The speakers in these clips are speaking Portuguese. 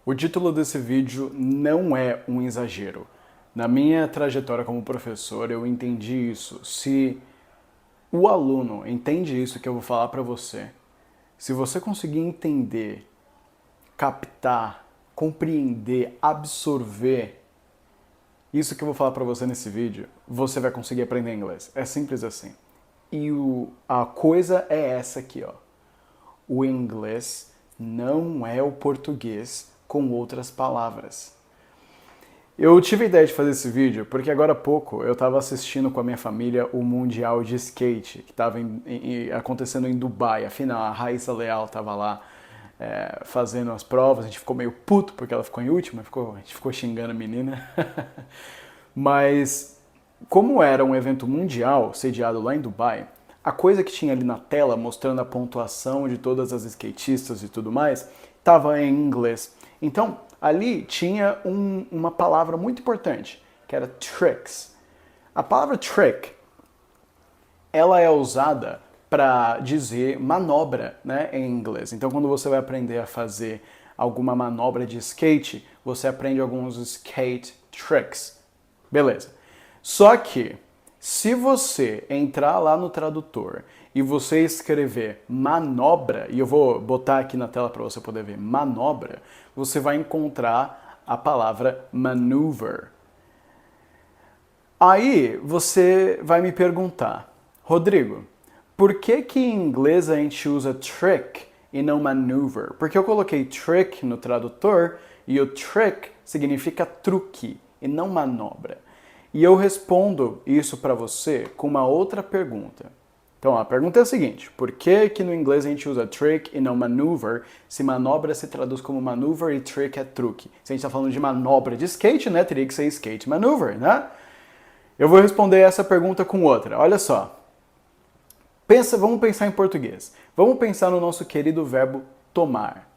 O título desse vídeo não é um exagero. Na minha trajetória como professor, eu entendi isso. Se o aluno entende isso que eu vou falar para você, se você conseguir entender, captar, compreender, absorver isso que eu vou falar para você nesse vídeo, você vai conseguir aprender inglês. É simples assim. E a coisa é essa aqui, ó. O inglês não é o português com outras palavras. Eu tive a ideia de fazer esse vídeo porque agora há pouco eu estava assistindo com a minha família o Mundial de Skate, que estava acontecendo em Dubai. Afinal, a Raíssa Leal estava lá fazendo as provas, a gente ficou meio puto porque ela ficou em última, a gente ficou xingando a menina. Mas, como era um evento mundial sediado lá em Dubai, a coisa que tinha ali na tela, mostrando a pontuação de todas as skatistas e tudo mais, estava em inglês. Então, ali tinha uma palavra muito importante, que era tricks. A palavra trick, ela é usada para dizer manobra, né, em inglês. Então, quando você vai aprender a fazer alguma manobra de skate, você aprende alguns skate tricks. Beleza. Só que, se você entrar lá no tradutor e você escrever manobra, e eu vou botar aqui na tela para você poder ver manobra, você vai encontrar a palavra maneuver. Aí você vai me perguntar, Rodrigo, por que em inglês a gente usa trick e não maneuver? Porque eu coloquei trick no tradutor e o trick significa truque e não manobra. E eu respondo isso para você com uma outra pergunta. Então, a pergunta é a seguinte: por que no inglês a gente usa trick e não maneuver, se manobra se traduz como maneuver e trick é truque? Se a gente está falando de manobra de skate, né, teria que ser skate maneuver, né? Eu vou responder essa pergunta com outra. Olha só. Vamos pensar em português. Vamos pensar no nosso querido verbo tomar,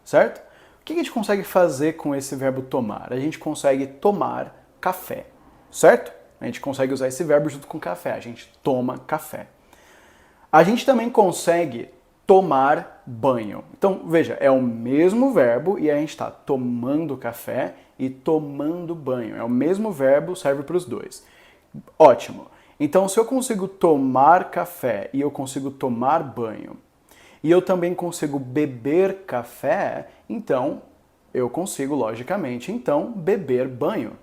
certo? O que a gente consegue fazer com esse verbo tomar? A gente consegue tomar café, certo? A gente consegue usar esse verbo junto com café. A gente toma café. A gente também consegue tomar banho. Então, veja, é o mesmo verbo e a gente está tomando café e tomando banho. É o mesmo verbo, serve para os dois. Ótimo. Então, se eu consigo tomar café e eu consigo tomar banho, e eu também consigo beber café, então eu consigo, logicamente, então, beber banho.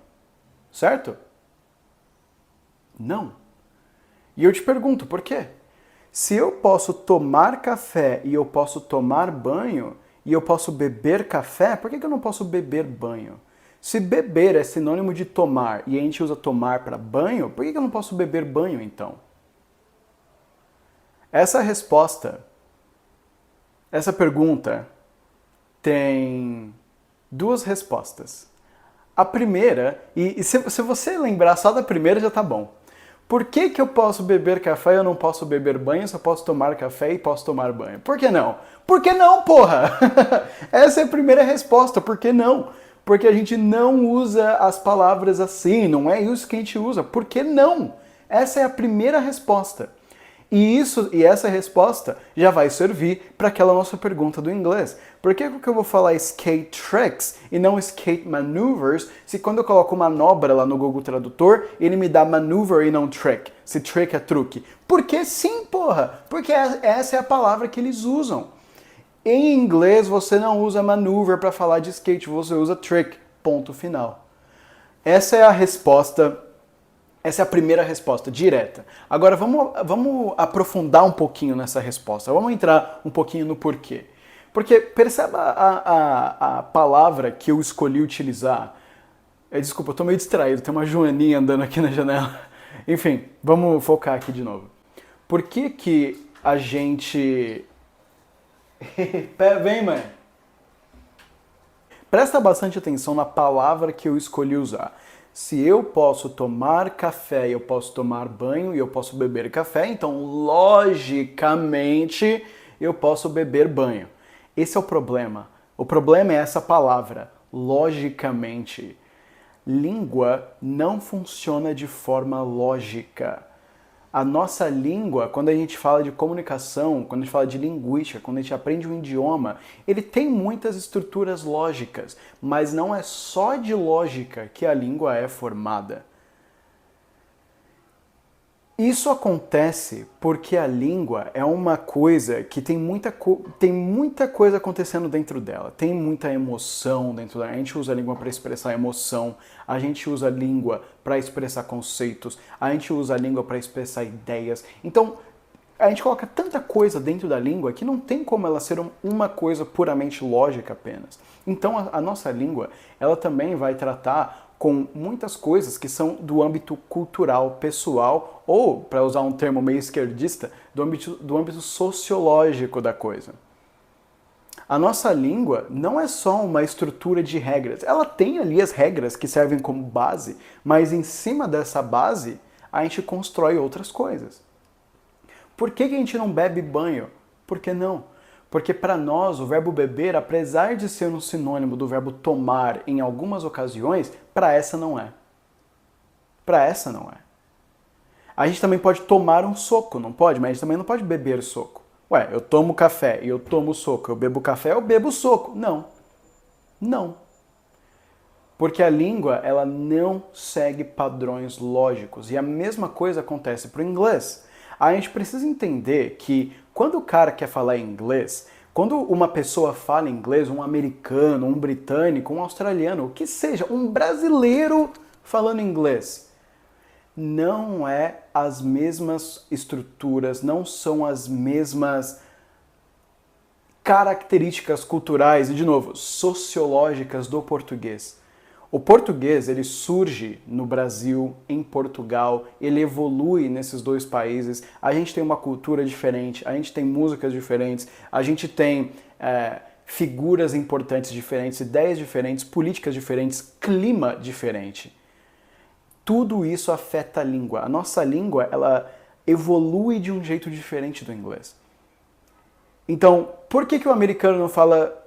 Certo? Não. E eu te pergunto, por quê? Se eu posso tomar café e eu posso tomar banho, e eu posso beber café, por que eu não posso beber banho? Se beber é sinônimo de tomar e a gente usa tomar para banho, por que eu não posso beber banho então? Essa pergunta tem duas respostas. A primeira, e se você lembrar só da primeira já tá bom. Por que eu posso beber café e eu não posso beber banho, se eu posso tomar café e posso tomar banho? Por que não? Por que não, porra? Essa é a primeira resposta, por que não? Porque a gente não usa as palavras assim, não é isso que a gente usa. Por que não? Essa é a primeira resposta. E essa resposta já vai servir para aquela nossa pergunta do inglês. Por que eu vou falar skate tricks e não skate maneuvers, se quando eu coloco manobra lá no Google Tradutor, ele me dá maneuver e não trick, se trick é truque? Porque sim, porra! Porque essa é a palavra que eles usam. Em inglês, você não usa maneuver para falar de skate, você usa trick, ponto final. Essa é a resposta. Essa é a primeira resposta, direta. Agora vamos aprofundar um pouquinho nessa resposta. Vamos entrar um pouquinho no porquê. Porque perceba a palavra que eu escolhi utilizar. Desculpa, eu tô meio distraído, tem uma joaninha andando aqui na janela. Enfim, vamos focar aqui de novo. Por que a gente... Vem, mãe. Presta bastante atenção na palavra que eu escolhi usar. Se eu posso tomar café e eu posso tomar banho e eu posso beber café, então logicamente eu posso beber banho. Esse é o problema. O problema é essa palavra, logicamente. Língua não funciona de forma lógica. A nossa língua, quando a gente fala de comunicação, quando a gente fala de linguística, quando a gente aprende um idioma, ele tem muitas estruturas lógicas, mas não é só de lógica que a língua é formada. Isso acontece porque a língua é uma coisa que tem muita coisa acontecendo dentro dela. Tem muita emoção dentro dela. A gente usa a língua para expressar emoção, a gente usa a língua para expressar conceitos, a gente usa a língua para expressar ideias. Então, a gente coloca tanta coisa dentro da língua que não tem como ela ser uma coisa puramente lógica apenas. Então, a nossa língua, ela também vai tratar com muitas coisas que são do âmbito cultural, pessoal, ou, para usar um termo meio esquerdista, do âmbito sociológico da coisa. A nossa língua não é só uma estrutura de regras. Ela tem ali as regras que servem como base, mas em cima dessa base, a gente constrói outras coisas. Por que a gente não bebe banho? Por que não? Porque para nós o verbo beber, apesar de ser um sinônimo do verbo tomar em algumas ocasiões, para essa não é. Para essa não é. A gente também pode tomar um soco, não pode? Mas a gente também não pode beber soco. Ué, eu tomo café e eu tomo soco, eu bebo café, eu bebo soco. Não. Não. Porque a língua, ela não segue padrões lógicos. E a mesma coisa acontece para o inglês. A gente precisa entender que quando o cara quer falar inglês, quando uma pessoa fala inglês, um americano, um britânico, um australiano, o que seja, um brasileiro falando inglês, não é as mesmas estruturas, não são as mesmas características culturais e, de novo, sociológicas do português. O português, ele surge no Brasil, em Portugal, ele evolui nesses dois países, a gente tem uma cultura diferente, a gente tem músicas diferentes, a gente tem figuras importantes diferentes, ideias diferentes, políticas diferentes, clima diferente. Tudo isso afeta a língua. A nossa língua, ela evolui de um jeito diferente do inglês. Então, por que o americano não fala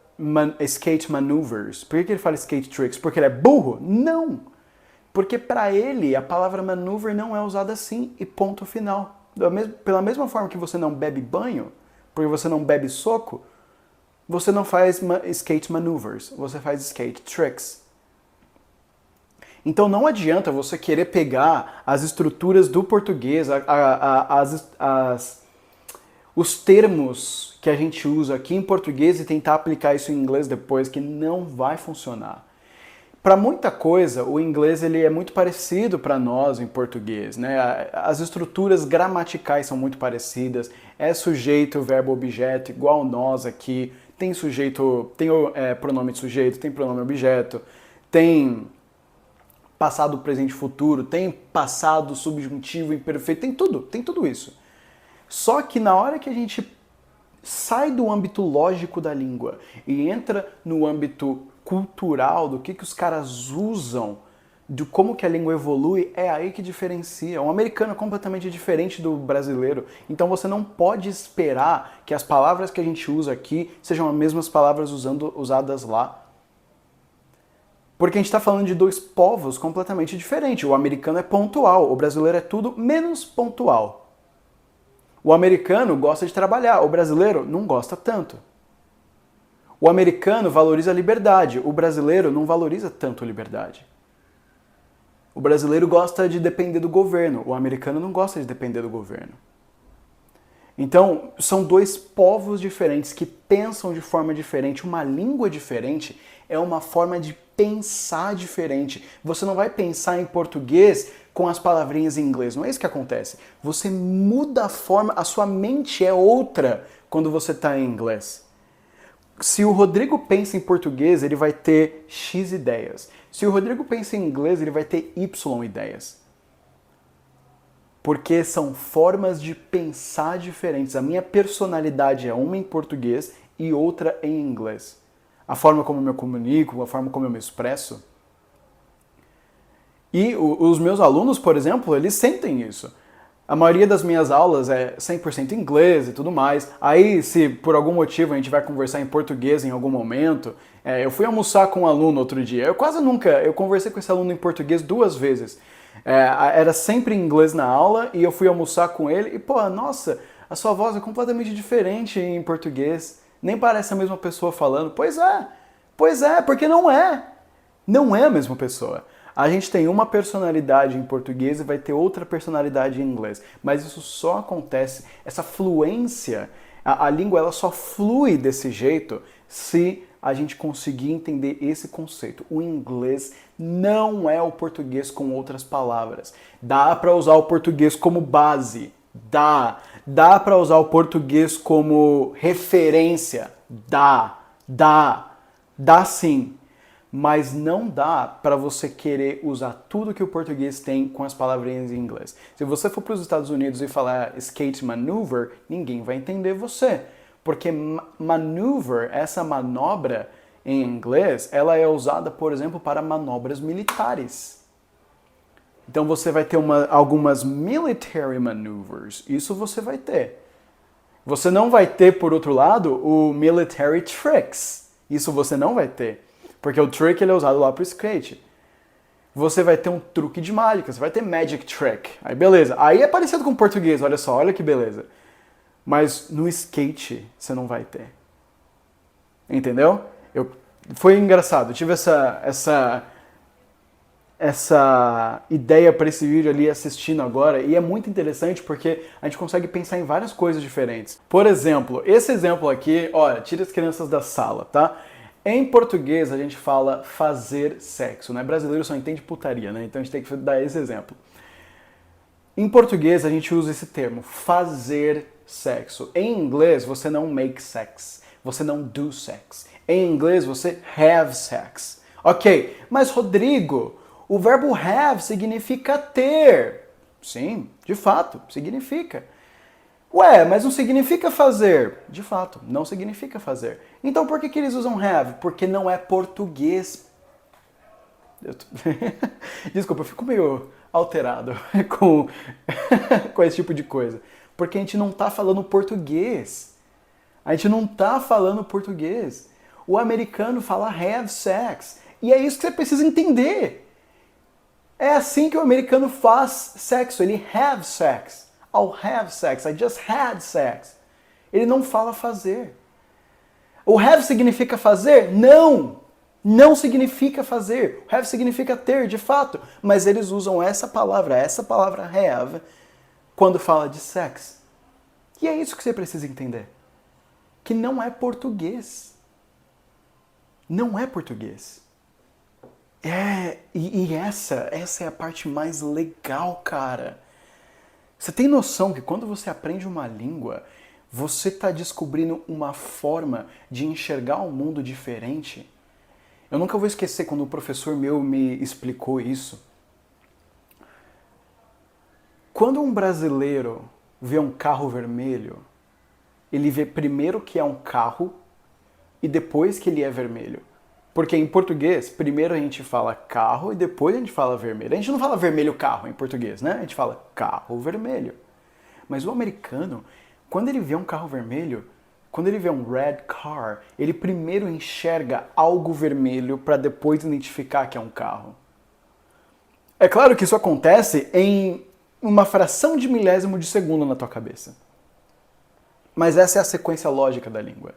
skate maneuvers? Por que ele fala skate tricks? Porque ele é burro? Não! Porque para ele a palavra maneuver não é usada assim e ponto final. Pela mesma forma que você não bebe banho, porque você não bebe soco, você não faz skate maneuvers, você faz skate tricks. Então não adianta você querer pegar as estruturas do português, os termos que a gente usa aqui em português e tentar aplicar isso em inglês depois, que não vai funcionar. Para muita coisa, o inglês ele é muito parecido para nós em português, né? As estruturas gramaticais são muito parecidas, é sujeito, verbo, objeto, igual nós aqui, tem sujeito, tem pronome de sujeito, tem pronome objeto, tem passado, presente e futuro, tem passado, subjuntivo, imperfeito, tem tudo isso. Só que na hora que a gente sai do âmbito lógico da língua e entra no âmbito cultural, do que os caras usam, de como que a língua evolui, é aí que diferencia. Um americano é completamente diferente do brasileiro, então você não pode esperar que as palavras que a gente usa aqui sejam as mesmas palavras usadas lá. Porque a gente está falando de dois povos completamente diferentes. O americano é pontual, o brasileiro é tudo menos pontual. O americano gosta de trabalhar, o brasileiro não gosta tanto. O americano valoriza a liberdade, o brasileiro não valoriza tanto a liberdade. O brasileiro gosta de depender do governo, o americano não gosta de depender do governo. Então, são dois povos diferentes que pensam de forma diferente. Uma língua diferente é uma forma de pensar diferente. Você não vai pensar em português com as palavrinhas em inglês, não é isso que acontece. Você muda a forma, a sua mente é outra quando você está em inglês. Se o Rodrigo pensa em português, ele vai ter X ideias. Se o Rodrigo pensa em inglês, ele vai ter Y ideias. Porque são formas de pensar diferentes. A minha personalidade é uma em português e outra em inglês. A forma como eu me comunico, a forma como eu me expresso. E os meus alunos, por exemplo, eles sentem isso. A maioria das minhas aulas é 100% inglês e tudo mais. Aí, se por algum motivo a gente vai conversar em português em algum momento, eu fui almoçar com um aluno outro dia. Eu conversei com esse aluno em português 2 vezes. Era sempre em inglês na aula e eu fui almoçar com ele e, pô, nossa, a sua voz é completamente diferente em português. Nem parece a mesma pessoa falando. Pois é, porque não é. Não é a mesma pessoa. A gente tem uma personalidade em português e vai ter outra personalidade em inglês. Mas isso só acontece, essa fluência, a língua ela só flui desse jeito se a gente conseguir entender esse conceito. O inglês não é o português com outras palavras. Dá para usar o português como base. Dá para usar o português como referência. Dá sim. Mas não dá para você querer usar tudo que o português tem com as palavrinhas em inglês. Se você for para os Estados Unidos e falar skate maneuver, ninguém vai entender você. Porque maneuver, essa manobra em inglês, ela é usada, por exemplo, para manobras militares. Então você vai ter algumas military maneuvers, isso você vai ter. Você não vai ter, por outro lado, o military tricks. Isso você não vai ter. Porque o trick ele é usado lá pro skate. Você vai ter um truque de mágica, você vai ter magic trick. Aí beleza. Aí é parecido com o português, olha só, olha que beleza. Mas no skate você não vai ter. Entendeu? Foi engraçado, eu tive essa ideia para esse vídeo ali assistindo agora e é muito interessante porque a gente consegue pensar em várias coisas diferentes. Por exemplo, esse exemplo aqui, olha, tira as crianças da sala, tá? Em português a gente fala fazer sexo, né? Brasileiro só entende putaria, né? Então a gente tem que dar esse exemplo. Em português a gente usa esse termo, fazer sexo. Em inglês você não make sex, você não do sex. Em inglês você have sex. Ok, mas Rodrigo, o verbo have significa ter. Sim, de fato, significa. Ué, mas não significa fazer. De fato, não significa fazer. Então por que eles usam have? Porque não é português. Desculpa, eu fico meio alterado com, com esse tipo de coisa. Porque a gente não tá falando português. A gente não tá falando português. O americano fala have sex. E é isso que você precisa entender. É assim que o americano faz sexo. Ele have sex. I'll have sex. I just had sex. Ele não fala fazer. O have significa fazer? Não! Não significa fazer. O have significa ter, de fato. Mas eles usam essa palavra have, quando fala de sex. E é isso que você precisa entender. Que não é português. Não é português. Essa é a parte mais legal, cara. Você tem noção que quando você aprende uma língua, você está descobrindo uma forma de enxergar o mundo diferente? Eu nunca vou esquecer quando o professor meu me explicou isso. Quando um brasileiro vê um carro vermelho, ele vê primeiro que é um carro e depois que ele é vermelho. Porque em português, primeiro a gente fala carro e depois a gente fala vermelho. A gente não fala vermelho carro em português, né? A gente fala carro vermelho. Mas o americano, quando ele vê um carro vermelho, quando ele vê um red car, ele primeiro enxerga algo vermelho para depois identificar que é um carro. É claro que isso acontece em uma fração de milésimo de segundo na tua cabeça. Mas essa é a sequência lógica da língua.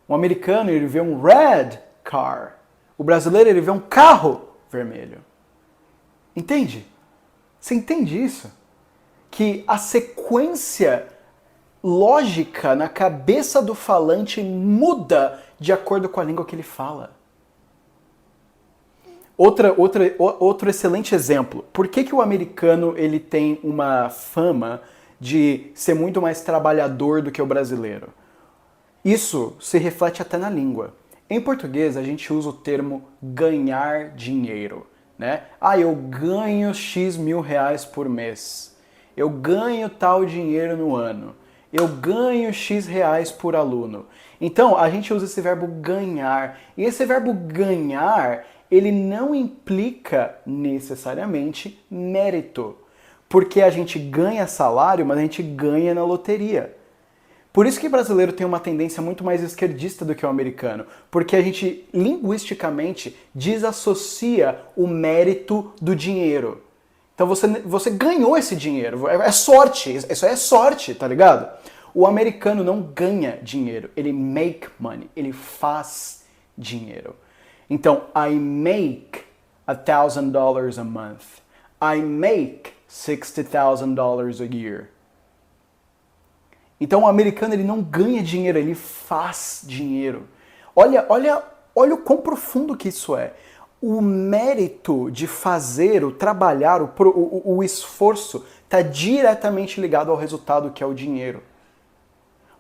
O americano, ele vê um red car. O brasileiro, ele vê um carro vermelho. Entende? Você entende isso? Que a sequência lógica na cabeça do falante muda de acordo com a língua que ele fala. Outro excelente exemplo. Por que o americano ele tem uma fama de ser muito mais trabalhador do que o brasileiro? Isso se reflete até na língua. Em português, a gente usa o termo ganhar dinheiro, né? Eu ganho X mil reais por mês. Eu ganho tal dinheiro no ano. Eu ganho X reais por aluno. Então, a gente usa esse verbo ganhar. E esse verbo ganhar, ele não implica necessariamente mérito. Porque a gente ganha salário, mas a gente ganha na loteria. Por isso que o brasileiro tem uma tendência muito mais esquerdista do que o americano, porque a gente, linguisticamente, desassocia o mérito do dinheiro. Então você ganhou esse dinheiro. É sorte. Isso aí é sorte, tá ligado? O americano não ganha dinheiro. Ele make money. Ele faz dinheiro. Então, I make $1,000 a month. I make $60,000 a year. Então o americano ele não ganha dinheiro, ele faz dinheiro. Olha o quão profundo que isso é. O mérito de fazer, o trabalhar, o esforço está diretamente ligado ao resultado que é o dinheiro.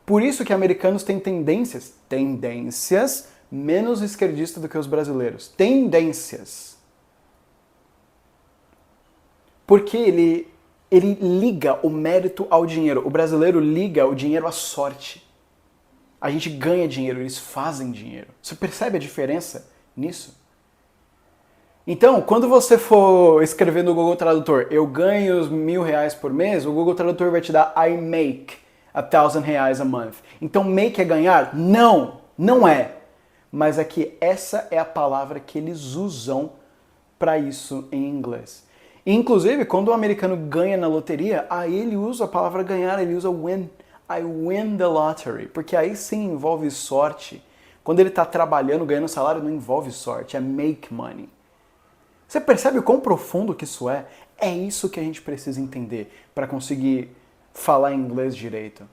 Por isso que americanos têm tendências menos esquerdistas do que os brasileiros. Tendências. Porque ele liga o mérito ao dinheiro. O brasileiro liga o dinheiro à sorte. A gente ganha dinheiro, eles fazem dinheiro. Você percebe a diferença nisso? Então, quando você for escrever no Google Tradutor, eu ganho os R$1.000 por mês, o Google Tradutor vai te dar I make $1,000 a month. Então, make é ganhar? Não, não é. Mas é que essa é a palavra que eles usam para isso em inglês. Inclusive, quando o americano ganha na loteria, aí ele usa a palavra ganhar, ele usa win. I win the lottery. Porque aí sim envolve sorte. Quando ele está trabalhando, ganhando salário, não envolve sorte, é make money. Você percebe o quão profundo que isso é? É isso que a gente precisa entender para conseguir falar inglês direito.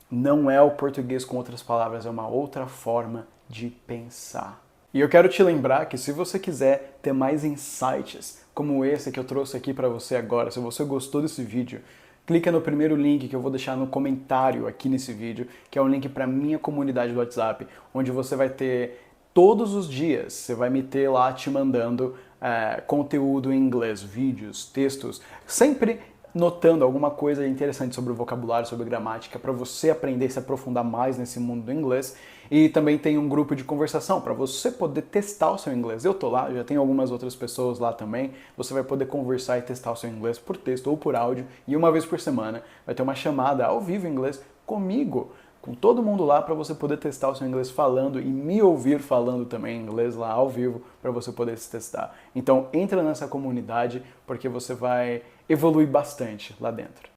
Não é o português com outras palavras, é uma outra forma de pensar. E eu quero te lembrar que se você quiser ter mais insights como esse que eu trouxe aqui para você agora, se você gostou desse vídeo, clica no primeiro link que eu vou deixar no comentário aqui nesse vídeo, que é um link para minha comunidade do WhatsApp, onde você vai ter todos os dias, você vai me ter lá te mandando conteúdo em inglês, vídeos, textos, sempre notando alguma coisa interessante sobre o vocabulário, sobre gramática, para você aprender a se aprofundar mais nesse mundo do inglês. E também tem um grupo de conversação para você poder testar o seu inglês. Eu tô lá, já tem algumas outras pessoas lá também. Você vai poder conversar e testar o seu inglês por texto ou por áudio. E uma vez por semana vai ter uma chamada ao vivo em inglês comigo, com todo mundo lá, para você poder testar o seu inglês falando e me ouvir falando também inglês lá ao vivo, para você poder se testar. Então entra nessa comunidade porque você vai evoluir bastante lá dentro.